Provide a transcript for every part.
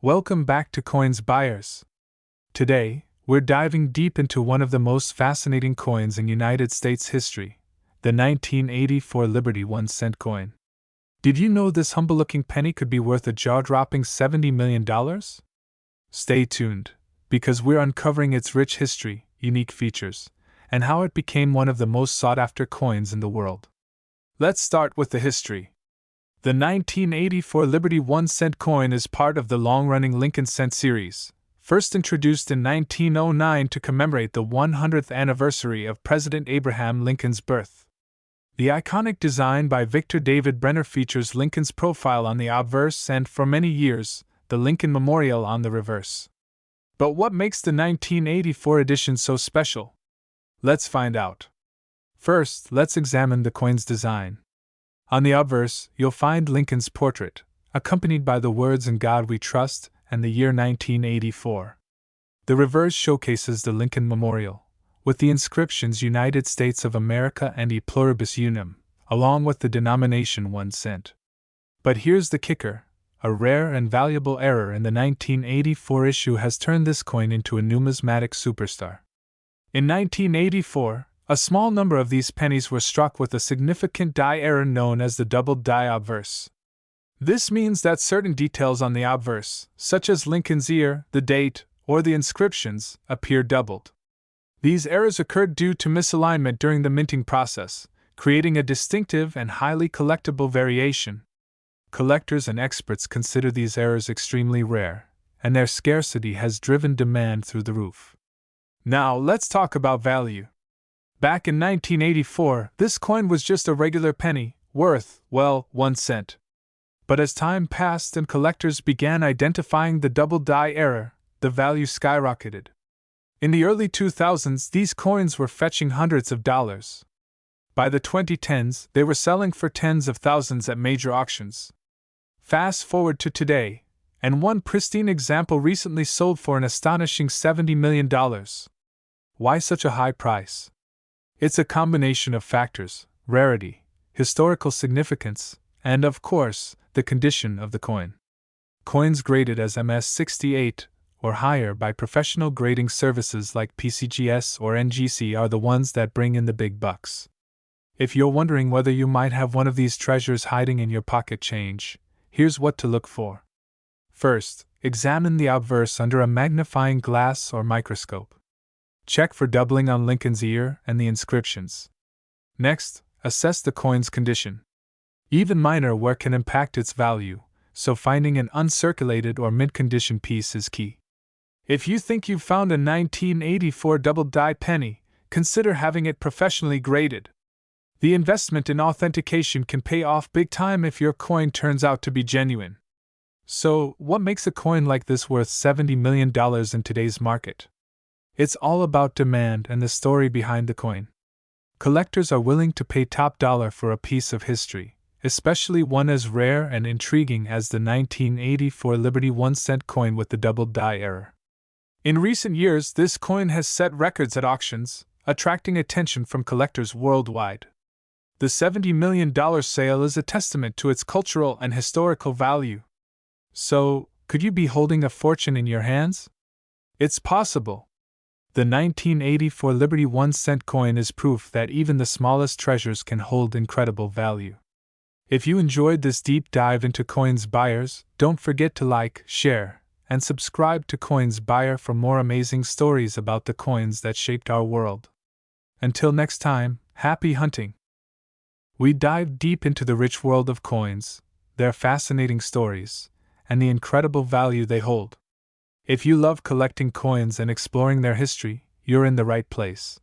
Welcome back to Coins Buyers. Today, we're diving deep into one of the most fascinating coins in United States history, the 1984 Liberty 1-cent coin. Did you know this humble-looking penny could be worth a jaw-dropping $70 million? Stay tuned, because we're uncovering its rich history, unique features, and how it became one of the most sought-after coins in the world. Let's start with the history. The 1984 Liberty 1-cent coin is part of the long-running Lincoln cent series, first introduced in 1909 to commemorate the 100th anniversary of President Abraham Lincoln's birth. The iconic design by Victor David Brenner features Lincoln's profile on the obverse and, for many years, the Lincoln Memorial on the reverse. But what makes the 1984 edition so special? Let's find out. First, let's examine the coin's design. On the obverse, you'll find Lincoln's portrait, accompanied by the words "In God We Trust" and the year 1984. The reverse showcases the Lincoln Memorial, with the inscriptions United States of America and E Pluribus Unum, along with the denomination 1 cent. But here's the kicker: a rare and valuable error in the 1984 issue has turned this coin into a numismatic superstar. In 1984, a small number of these pennies were struck with a significant die error known as the doubled die obverse. This means that certain details on the obverse, such as Lincoln's ear, the date, or the inscriptions, appear doubled. These errors occurred due to misalignment during the minting process, creating a distinctive and highly collectible variation. Collectors and experts consider these errors extremely rare, and their scarcity has driven demand through the roof. Now, let's talk about value. Back in 1984, this coin was just a regular penny, worth, 1 cent. But as time passed and collectors began identifying the double die error, the value skyrocketed. In the early 2000s, these coins were fetching hundreds of dollars. By the 2010s, they were selling for tens of thousands at major auctions. Fast forward to today, and one pristine example recently sold for an astonishing $70 million. Why such a high price? It's a combination of factors: rarity, historical significance, and, of course, the condition of the coin. Coins graded as MS-68 or higher by professional grading services like PCGS or NGC are the ones that bring in the big bucks. If you're wondering whether you might have one of these treasures hiding in your pocket change, here's what to look for. First, examine the obverse under a magnifying glass or microscope. Check for doubling on Lincoln's ear and the inscriptions. Next, assess the coin's condition. Even minor wear can impact its value, so finding an uncirculated or mint-condition piece is key. If you think you've found a 1984 double-die penny, consider having it professionally graded. The investment in authentication can pay off big time if your coin turns out to be genuine. So, what makes a coin like this worth $70 million in today's market? It's all about demand and the story behind the coin. Collectors are willing to pay top dollar for a piece of history, especially one as rare and intriguing as the 1984 Liberty 1-cent coin with the double die error. In recent years, this coin has set records at auctions, attracting attention from collectors worldwide. The $70 million sale is a testament to its cultural and historical value. So, could you be holding a fortune in your hands? It's possible. The 1984 Liberty 1-cent coin is proof that even the smallest treasures can hold incredible value. If you enjoyed this deep dive into Coins Buyers, don't forget to like, share, and subscribe to Coins Buyer for more amazing stories about the coins that shaped our world. Until next time, happy hunting! We dive deep into the rich world of coins, their fascinating stories, and the incredible value they hold. If you love collecting coins and exploring their history, you're in the right place.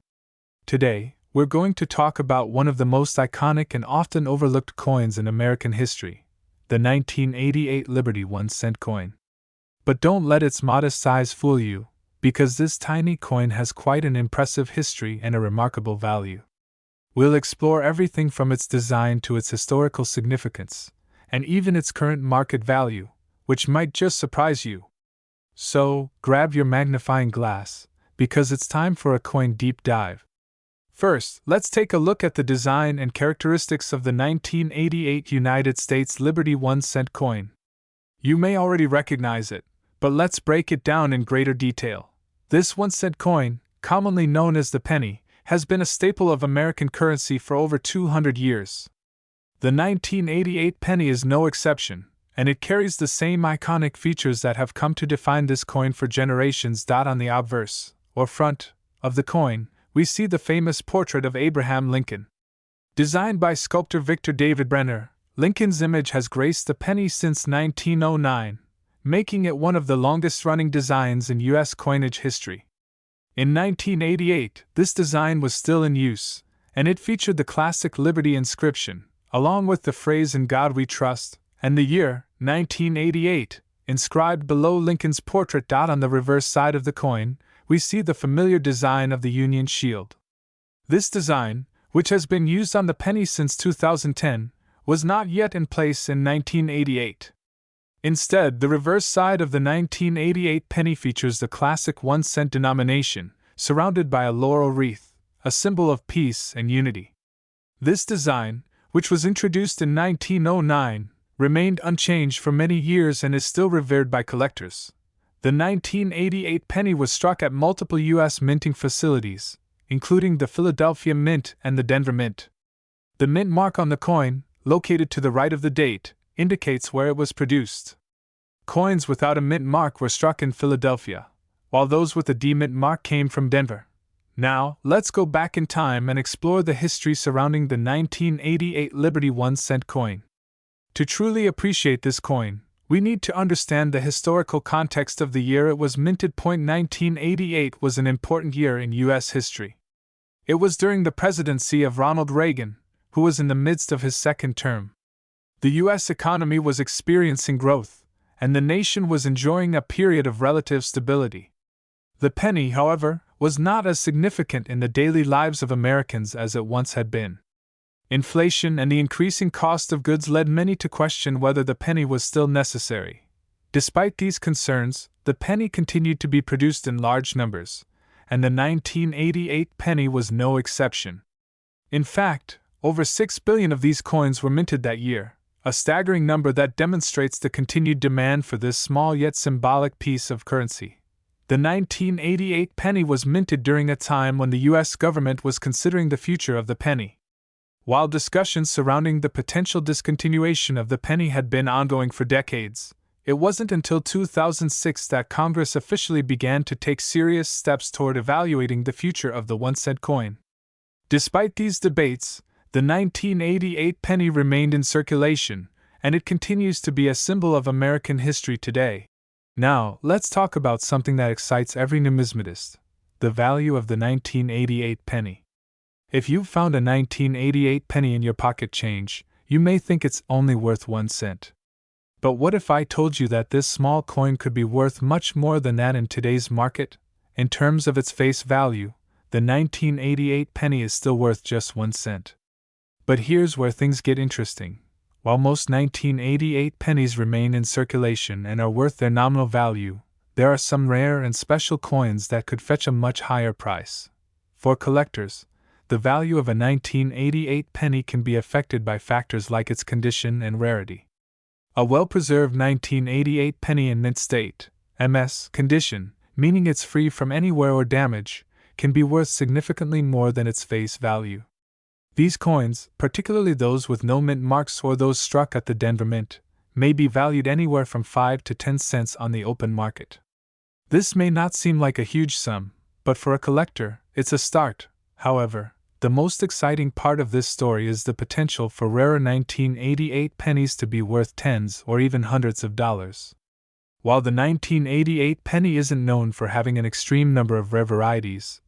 Today, we're going to talk about one of the most iconic and often overlooked coins in American history, the 1988 Liberty 1-cent coin. But don't let its modest size fool you, because this tiny coin has quite an impressive history and a remarkable value. We'll explore everything from its design to its historical significance, and even its current market value, which might just surprise you. So, grab your magnifying glass, because it's time for a coin deep dive. First, let's take a look at the design and characteristics of the 1988 United States Liberty 1-cent coin. You may already recognize it, But let's break it down in greater detail. This 1-cent coin, commonly known as the penny, has been a staple of American currency for over 200 years. The 1988 penny is no exception, and it carries the same iconic features that have come to define this coin for generations. On the obverse, or front, of the coin, we see the famous portrait of Abraham Lincoln. Designed by sculptor Victor David Brenner, Lincoln's image has graced the penny since 1909, making it one of the longest-running designs in U.S. coinage history. In 1988, this design was still in use, and it featured the classic Liberty inscription, along with the phrase "In God We Trust," and the year, 1988, inscribed below Lincoln's portrait. On the reverse side of the coin, we see the familiar design of the Union shield. This design, which has been used on the penny since 2010, was not yet in place in 1988. Instead, the reverse side of the 1988 penny features the classic 1-cent denomination, surrounded by a laurel wreath, a symbol of peace and unity. This design, which was introduced in 1909, remained unchanged for many years and is still revered by collectors. The 1988 penny was struck at multiple U.S. minting facilities, including the Philadelphia Mint and the Denver Mint. The mint mark on the coin, located to the right of the date, indicates where it was produced. Coins without a mint mark were struck in Philadelphia, while those with a D-mint mark came from Denver. Now, let's go back in time and explore the history surrounding the 1988 Liberty 1-cent coin. To truly appreciate this coin, we need to understand the historical context of the year it was minted. 1988 was an important year in U.S. history. It was during the presidency of Ronald Reagan, who was in the midst of his second term. The U.S. economy was experiencing growth, and the nation was enjoying a period of relative stability. The penny, however, was not as significant in the daily lives of Americans as it once had been. Inflation and the increasing cost of goods led many to question whether the penny was still necessary. Despite these concerns, the penny continued to be produced in large numbers, and the 1988 penny was no exception. In fact, over 6 billion of these coins were minted that year, a staggering number that demonstrates the continued demand for this small yet symbolic piece of currency. The 1988 penny was minted during a time when the U.S. government was considering the future of the penny. While discussions surrounding the potential discontinuation of the penny had been ongoing for decades, it wasn't until 2006 that Congress officially began to take serious steps toward evaluating the future of the 1-cent coin. Despite these debates, the 1988 penny remained in circulation, and it continues to be a symbol of American history today. Now, let's talk about something that excites every numismatist: the value of the 1988 penny. If you've found a 1988 penny in your pocket change, you may think it's only worth 1 cent. But what if I told you that this small coin could be worth much more than that in today's market? In terms of its face value, the 1988 penny is still worth just 1 cent. But here's where things get interesting. While most 1988 pennies remain in circulation and are worth their nominal value, there are some rare and special coins that could fetch a much higher price. For collectors, the value of a 1988 penny can be affected by factors like its condition and rarity. A well-preserved 1988 penny in mint state, MS condition, meaning it's free from any wear or damage, can be worth significantly more than its face value. These coins, particularly those with no mint marks or those struck at the Denver Mint, may be valued anywhere from 5 to 10 cents on the open market. This may not seem like a huge sum, but for a collector, it's a start. However, the most exciting part of this story is the potential for rarer 1988 pennies to be worth tens or even hundreds of dollars. While the 1988 penny isn't known for having an extreme number of rare varieties,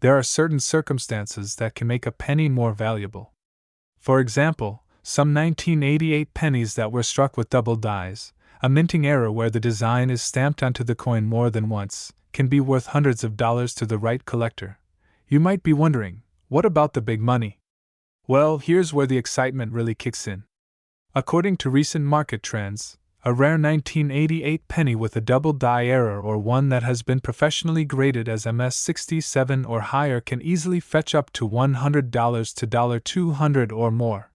there are certain circumstances that can make a penny more valuable. For example, some 1988 pennies that were struck with double dies, a minting error where the design is stamped onto the coin more than once, can be worth hundreds of dollars to the right collector. You might be wondering, what about the big money? Well, here's where the excitement really kicks in. According to recent market trends, a rare 1988 penny with a double die error or one that has been professionally graded as MS67 or higher can easily fetch up to $100 to $200 or more.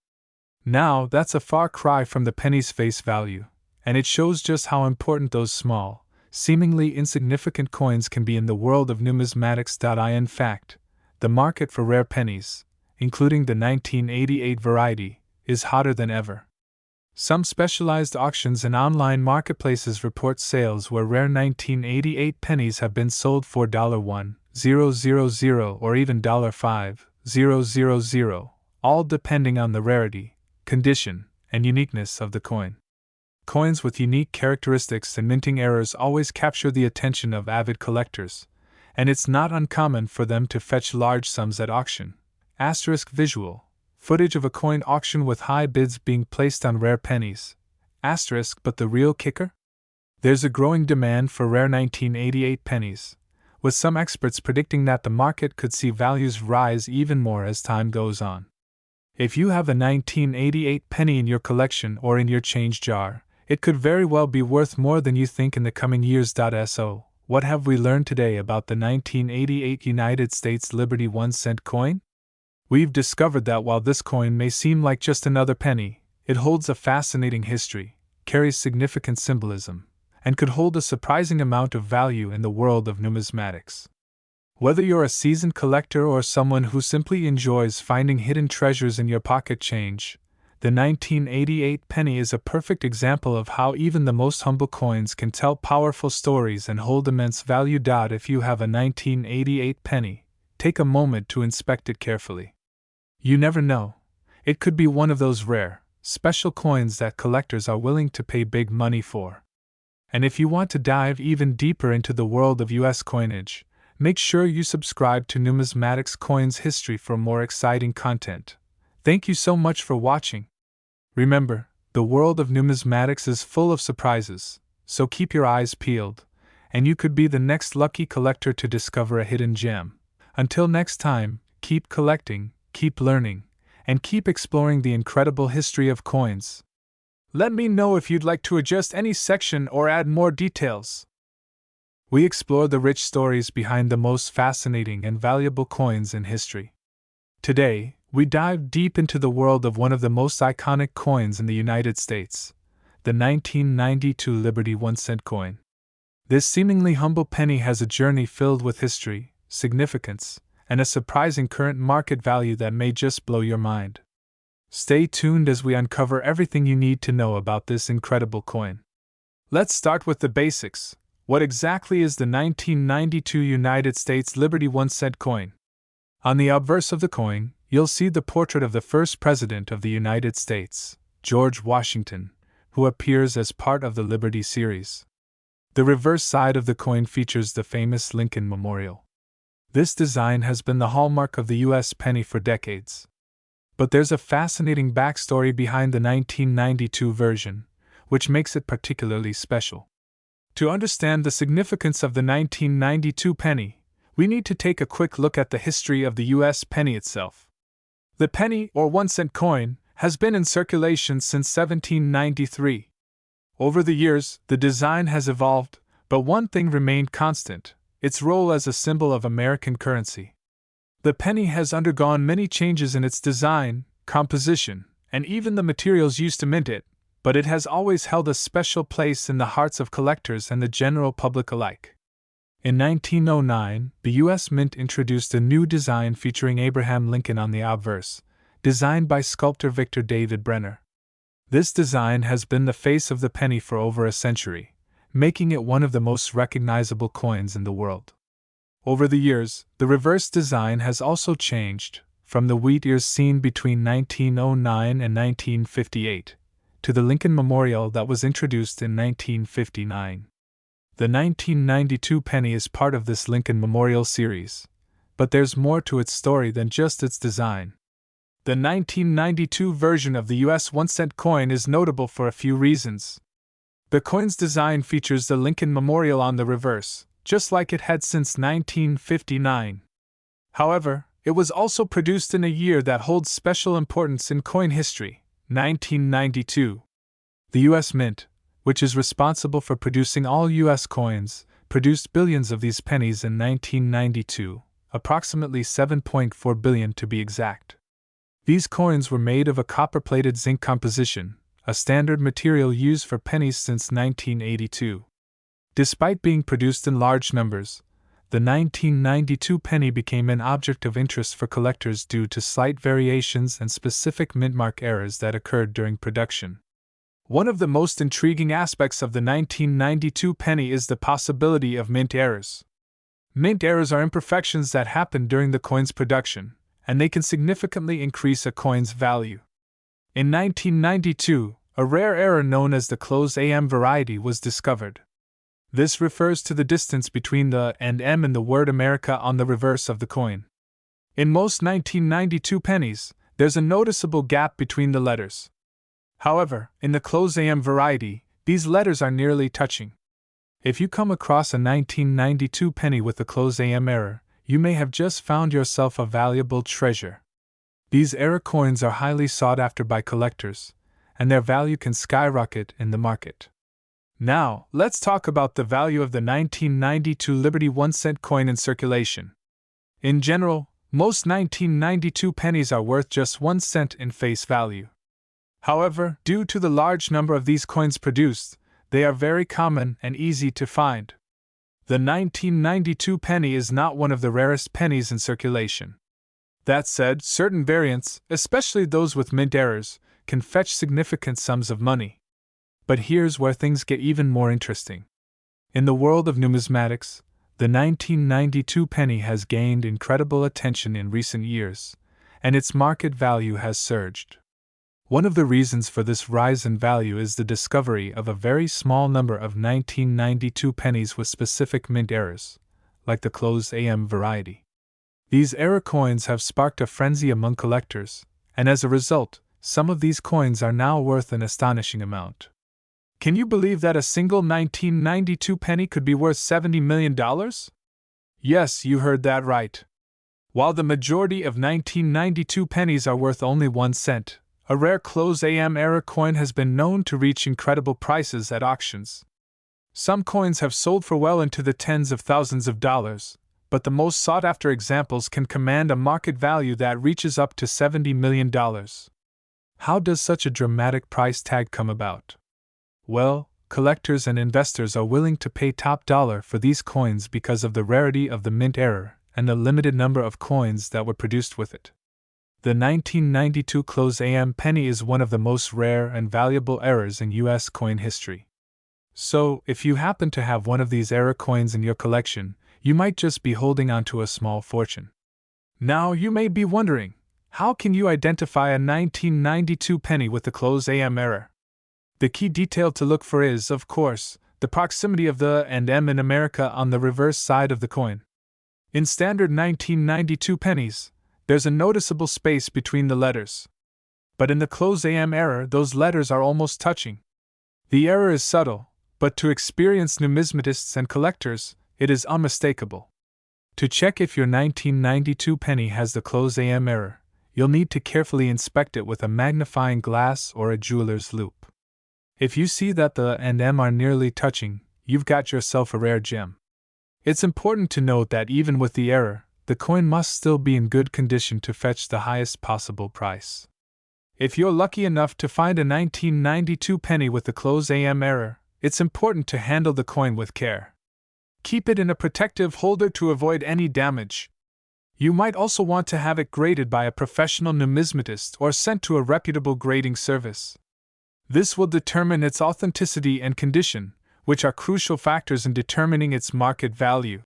Now, that's a far cry from the penny's face value, and it shows just how important those small, seemingly insignificant coins can be in the world of numismatics. In fact, the market for rare pennies, including the 1988 variety, is hotter than ever. Some specialized auctions and online marketplaces report sales where rare 1988 pennies have been sold for $1,000 or even $5,000, all depending on the rarity, condition, and uniqueness of the coin. Coins with unique characteristics and minting errors always capture the attention of avid collectors, and it's not uncommon for them to fetch large sums at auction. Visual footage of a coin auction with high bids being placed on rare pennies. But the real kicker? There's a growing demand for rare 1988 pennies, with some experts predicting that the market could see values rise even more as time goes on. If you have a 1988 penny in your collection or in your change jar, it could very well be worth more than you think in the coming years. So, what have we learned today about the 1988 United States Liberty 1-cent coin? We've discovered that while this coin may seem like just another penny, it holds a fascinating history, carries significant symbolism, and could hold a surprising amount of value in the world of numismatics. Whether you're a seasoned collector or someone who simply enjoys finding hidden treasures in your pocket change, the 1988 penny is a perfect example of how even the most humble coins can tell powerful stories and hold immense value. If you have a 1988 penny, take a moment to inspect it carefully. You never know. It could be one of those rare, special coins that collectors are willing to pay big money for. And if you want to dive even deeper into the world of US coinage, make sure you subscribe to Numismatics Coins History for more exciting content. Thank you so much for watching. Remember, the world of numismatics is full of surprises, so keep your eyes peeled, and you could be the next lucky collector to discover a hidden gem. Until next time, keep collecting, keep learning, and keep exploring the incredible history of coins. Let me know if you'd like to adjust any section or add more details. We explore the rich stories behind the most fascinating and valuable coins in history. Today, we dive deep into the world of one of the most iconic coins in the United States, the 1992 Liberty 1-cent coin. This seemingly humble penny has a journey filled with history, significance, and a surprising current market value that may just blow your mind. Stay tuned as we uncover everything you need to know about this incredible coin. Let's start with the basics. What exactly is the 1992 United States Liberty 1-cent coin? On the obverse of the coin, you'll see the portrait of the first President of the United States, George Washington, who appears as part of the Liberty series. The reverse side of the coin features the famous Lincoln Memorial. This design has been the hallmark of the U.S. penny for decades. But there's a fascinating backstory behind the 1992 version, which makes it particularly special. To understand the significance of the 1992 penny, we need to take a quick look at the history of the U.S. penny itself. The penny, or 1-cent coin, has been in circulation since 1793. Over the years, the design has evolved, but one thing remained constant: its role as a symbol of American currency. The penny has undergone many changes in its design, composition, and even the materials used to mint it, but it has always held a special place in the hearts of collectors and the general public alike. In 1909, the U.S. Mint introduced a new design featuring Abraham Lincoln on the obverse, designed by sculptor Victor David Brenner. This design has been the face of the penny for over a century, making it one of the most recognizable coins in the world. Over the years, the reverse design has also changed, from the wheat ears seen between 1909 and 1958, to the Lincoln Memorial that was introduced in 1959. The 1992 penny is part of this Lincoln Memorial series, but there's more to its story than just its design. The 1992 version of the US 1-cent coin is notable for a few reasons. The coin's design features the Lincoln Memorial on the reverse, just like it had since 1959. However, it was also produced in a year that holds special importance in coin history, 1992. The U.S. Mint, which is responsible for producing all U.S. coins, produced billions of these pennies in 1992, approximately 7.4 billion to be exact. These coins were made of a copper-plated zinc composition, a standard material used for pennies since 1982. Despite being produced in large numbers, the 1992 penny became an object of interest for collectors due to slight variations and specific mintmark errors that occurred during production. One of the most intriguing aspects of the 1992 penny is the possibility of mint errors. Mint errors are imperfections that happen during the coin's production, and they can significantly increase a coin's value. In 1992, a rare error known as the closed AM variety was discovered. This refers to the distance between the and M in the word America on the reverse of the coin. In most 1992 pennies, there's a noticeable gap between the letters. However, in the closed AM variety, these letters are nearly touching. If you come across a 1992 penny with a closed AM error, you may have just found yourself a valuable treasure. These error coins are highly sought after by collectors, and their value can skyrocket in the market. Now, let's talk about the value of the 1992 Liberty 1-cent coin in circulation. In general, most 1992 pennies are worth just 1 cent in face value. However, due to the large number of these coins produced, they are very common and easy to find. The 1992 penny is not one of the rarest pennies in circulation. That said, certain variants, especially those with mint errors, can fetch significant sums of money. But here's where things get even more interesting. In the world of numismatics, the 1992 penny has gained incredible attention in recent years, and its market value has surged. One of the reasons for this rise in value is the discovery of a very small number of 1992 pennies with specific mint errors, like the closed AM variety. These error coins have sparked a frenzy among collectors, and as a result, some of these coins are now worth an astonishing amount. Can you believe that a single 1992 penny could be worth $70 million? Yes, you heard that right. While the majority of 1992 pennies are worth only 1 cent, a rare closed AM error coin has been known to reach incredible prices at auctions. Some coins have sold for well into the tens of thousands of dollars, but the most sought-after examples can command a market value that reaches up to $70 million. How does such a dramatic price tag come about? Well, collectors and investors are willing to pay top dollar for these coins because of the rarity of the mint error and the limited number of coins that were produced with it. The 1992 closed AM penny is one of the most rare and valuable errors in U.S. coin history. So, if you happen to have one of these error coins in your collection, you might just be holding onto a small fortune. Now, you may be wondering, how can you identify a 1992 penny with a closed AM error? The key detail to look for is, of course, the proximity of the and M in America on the reverse side of the coin. In standard 1992 pennies, there's a noticeable space between the letters. But in the closed AM error, those letters are almost touching. The error is subtle, but to experienced numismatists and collectors, it is unmistakable. To check if your 1992 penny has the closed AM error, you'll need to carefully inspect it with a magnifying glass or a jeweler's loupe. If you see that the and M are nearly touching, you've got yourself a rare gem. It's important to note that even with the error, the coin must still be in good condition to fetch the highest possible price. If you're lucky enough to find a 1992 penny with the closed AM error, it's important to handle the coin with care. Keep it in a protective holder to avoid any damage. You might also want to have it graded by a professional numismatist or sent to a reputable grading service. This will determine its authenticity and condition, which are crucial factors in determining its market value.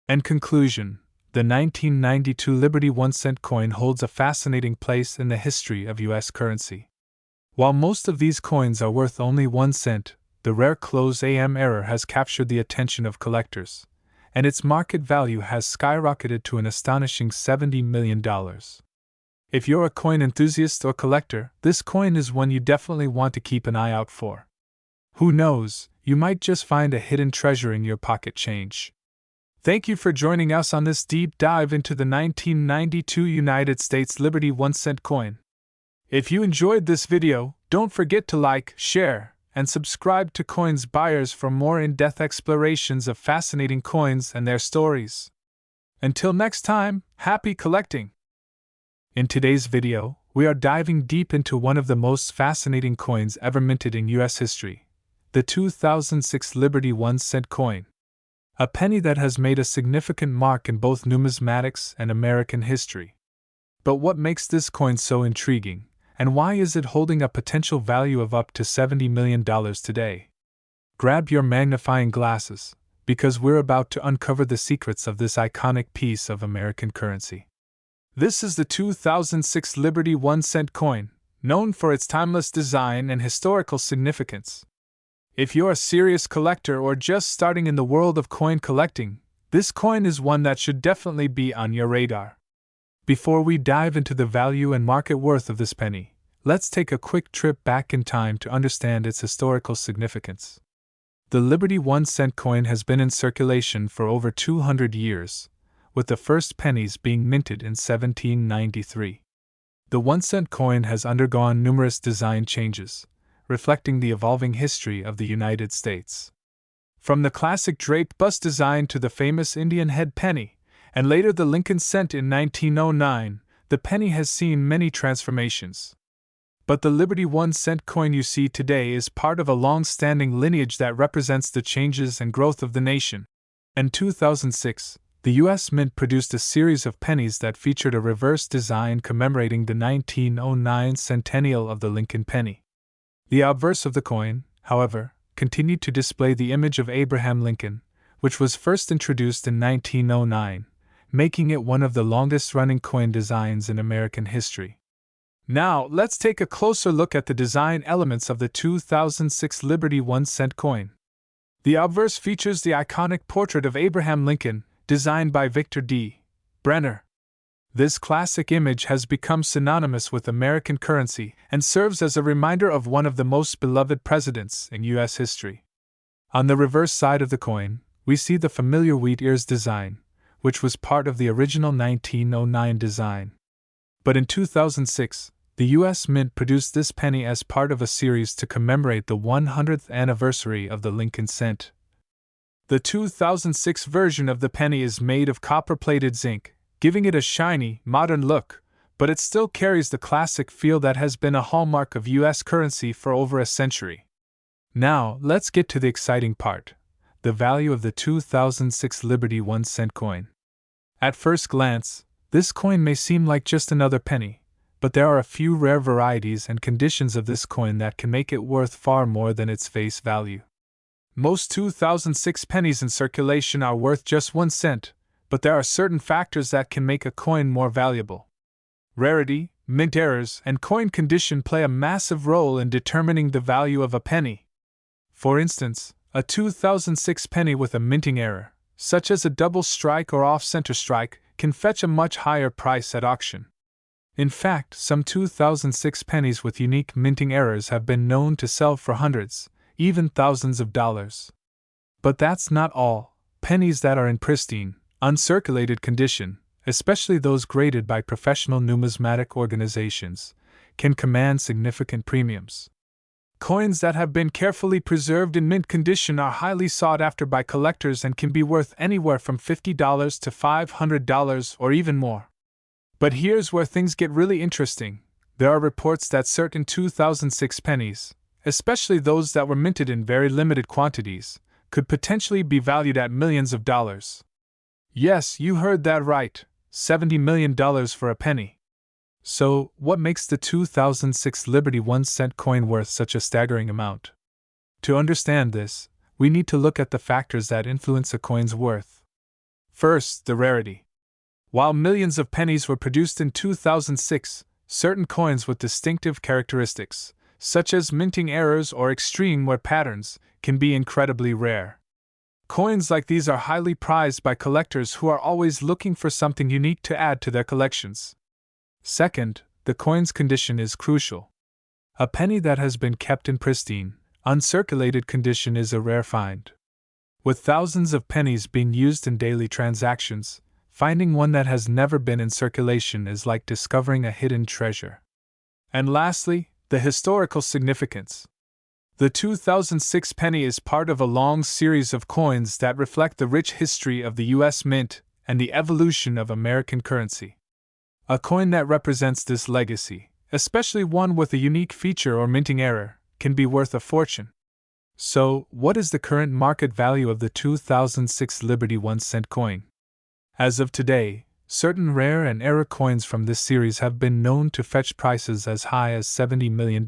And conclusion, the 1992 Liberty 1-cent coin holds a fascinating place in the history of U.S. currency. While most of these coins are worth only 1 cent, the rare closed AM error has captured the attention of collectors, and its market value has skyrocketed to an astonishing $70 million. If you're a coin enthusiast or collector, this coin is one you definitely want to keep an eye out for. Who knows, you might just find a hidden treasure in your pocket change. Thank you for joining us on this deep dive into the 1992 United States Liberty 1-cent coin. If you enjoyed this video, don't forget to like, share, and subscribe to Coins Buyers for more in-depth explorations of fascinating coins and their stories. Until next time, happy collecting! In today's video, we are diving deep into one of the most fascinating coins ever minted in U.S. history, the 2006 Liberty 1-cent coin. A penny that has made a significant mark in both numismatics and American history. But what makes this coin so intriguing, and why is it holding a potential value of up to $70 million today? Grab your magnifying glasses, because we're about to uncover the secrets of this iconic piece of American currency. This is the 2006 Liberty 1-cent coin, known for its timeless design and historical significance. If you're a serious collector or just starting in the world of coin collecting, this coin is one that should definitely be on your radar. Before we dive into the value and market worth of this penny, let's take a quick trip back in time to understand its historical significance. The Liberty 1-cent coin has been in circulation for over 200 years, with the first pennies being minted in 1793. The 1-cent coin has undergone numerous design changes, reflecting the evolving history of the United States. From the classic draped bust design to the famous Indian head penny, and later the Lincoln cent in 1909, the penny has seen many transformations. But the Liberty 1-cent coin you see today is part of a long-standing lineage that represents the changes and growth of the nation. In 2006, the U.S. Mint produced a series of pennies that featured a reverse design commemorating the 1909 centennial of the Lincoln penny. The obverse of the coin, however, continued to display the image of Abraham Lincoln, which was first introduced in 1909, making it one of the longest-running coin designs in American history. Now, let's take a closer look at the design elements of the 2006 Liberty 1-cent coin. The obverse features the iconic portrait of Abraham Lincoln, designed by Victor D. Brenner. This classic image has become synonymous with American currency and serves as a reminder of one of the most beloved presidents in U.S. history. On the reverse side of the coin, we see the familiar wheat ears design, which was part of the original 1909 design. But in 2006, the U.S. Mint produced this penny as part of a series to commemorate the 100th anniversary of the Lincoln cent. The 2006 version of the penny is made of copper-plated zinc, giving it a shiny, modern look, but it still carries the classic feel that has been a hallmark of U.S. currency for over a century. Now, let's get to the exciting part: the value of the 2006 Liberty 1-cent coin. At first glance, this coin may seem like just another penny, but there are a few rare varieties and conditions of this coin that can make it worth far more than its face value. Most 2006 pennies in circulation are worth just 1 cent, but there are certain factors that can make a coin more valuable. Rarity, mint errors, and coin condition play a massive role in determining the value of a penny. For instance, a 2006 penny with a minting error, such as a double strike or off-center strike, can fetch a much higher price at auction. In fact, some 2006 pennies with unique minting errors have been known to sell for hundreds, even thousands of dollars. But that's not all. Pennies that are in pristine, uncirculated condition, especially those graded by professional numismatic organizations, can command significant premiums. Coins that have been carefully preserved in mint condition are highly sought after by collectors and can be worth anywhere from $50 to $500 or even more. But here's where things get really interesting. There are reports that certain 2006 pennies, especially those that were minted in very limited quantities, could potentially be valued at millions of dollars. Yes, you heard that right, $70 million for a penny. So, what makes the 2006 Liberty 1-cent coin worth such a staggering amount? To understand this, we need to look at the factors that influence a coin's worth. First, the rarity. While millions of pennies were produced in 2006, certain coins with distinctive characteristics, such as minting errors or extreme wear patterns, can be incredibly rare. Coins like these are highly prized by collectors who are always looking for something unique to add to their collections. Second, the coin's condition is crucial. A penny that has been kept in pristine, uncirculated condition is a rare find. With thousands of pennies being used in daily transactions, finding one that has never been in circulation is like discovering a hidden treasure. And lastly, the historical significance. The 2006 penny is part of a long series of coins that reflect the rich history of the U.S. Mint and the evolution of American currency. A coin that represents this legacy, especially one with a unique feature or minting error, can be worth a fortune. So, what is the current market value of the 2006 Liberty 1-cent coin? As of today, certain rare and error coins from this series have been known to fetch prices as high as $70 million.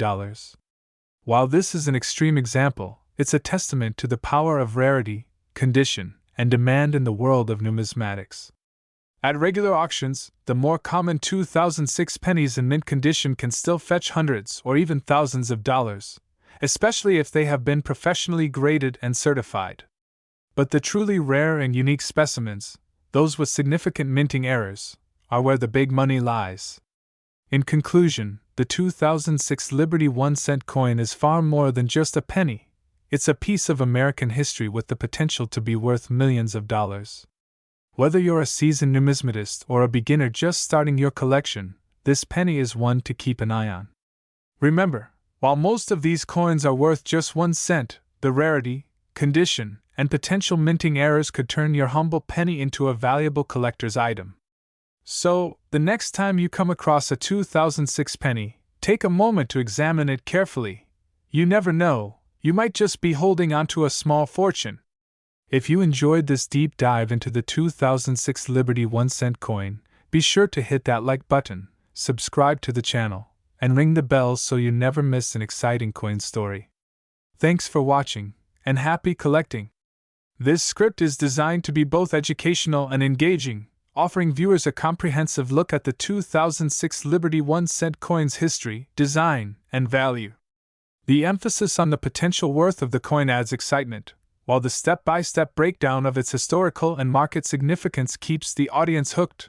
While this is an extreme example, it's a testament to the power of rarity, condition, and demand in the world of numismatics. At regular auctions, the more common 2006 pennies in mint condition can still fetch hundreds or even thousands of dollars, especially if they have been professionally graded and certified. But the truly rare and unique specimens, those with significant minting errors, are where the big money lies. In conclusion, the 2006 Liberty 1-cent coin is far more than just a penny. It's a piece of American history with the potential to be worth millions of dollars. Whether you're a seasoned numismatist or a beginner just starting your collection, this penny is one to keep an eye on. Remember, while most of these coins are worth just 1 cent, the rarity, condition, and potential minting errors could turn your humble penny into a valuable collector's item. So, the next time you come across a 2006 penny, take a moment to examine it carefully. You never know, you might just be holding onto a small fortune. If you enjoyed this deep dive into the 2006 Liberty 1-cent coin, be sure to hit that like button, subscribe to the channel, and ring the bell so you never miss an exciting coin story. Thanks for watching, and happy collecting! This script is designed to be both educational and engaging, offering viewers a comprehensive look at the 2006 Liberty 1-cent coin's history, design, and value. The emphasis on the potential worth of the coin adds excitement, while the step-by-step breakdown of its historical and market significance keeps the audience hooked.